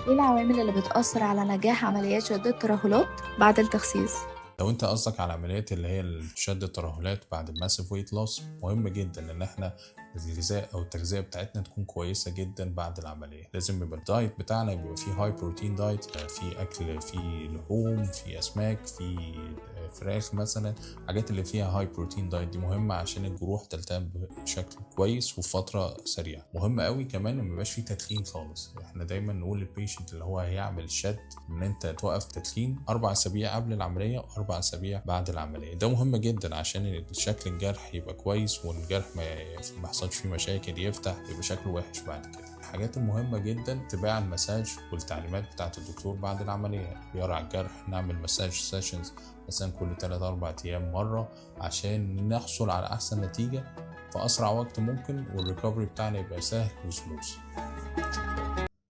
إيه العوامل اللي بتأثر على نجاح عمليات شد الترهلات بعد التخسيس؟ لو انت قصدك على عمليات اللي هي شد الترهلات بعد الماسيف ويت لوس، مهم جدا ان احنا الغذاء او التغذيه بتاعتنا تكون كويسه جدا بعد العمليه. لازم يبقى الدايت بتاعنا يبقى فيه هاي بروتين دايت، فيه اكل فيه لحوم، فيه اسماك، فيه فراخ مثلا. الحاجات اللي فيها هاي بروتين دايت دي مهمه عشان الجروح تلتئم بشكل كويس وفي فتره سريعه. مهم قوي كمان ان ميبقاش فيه تدخين خالص. احنا دايما نقول للبيشنت اللي هو هيعمل شد ان انت توقف تدخين 4 اسابيع قبل العمليه و4 اسابيع بعد العمليه. ده مهم جدا عشان شكل الجرح يبقى كويس، والجرح ما يحصلش فيه مشاكل يفتح يبقى شكله وحش بعد كده. الحاجات المهمه جدا اتباع المساج والتعليمات بتاعه الدكتور بعد العمليه. يقرا على الجرح، نعمل مساج سيشنز مثلا كل 3 4 ايام مره عشان نحصل على احسن نتيجه في اسرع وقت ممكن، والريكفري بتاعنا يبقى سهل وسموث.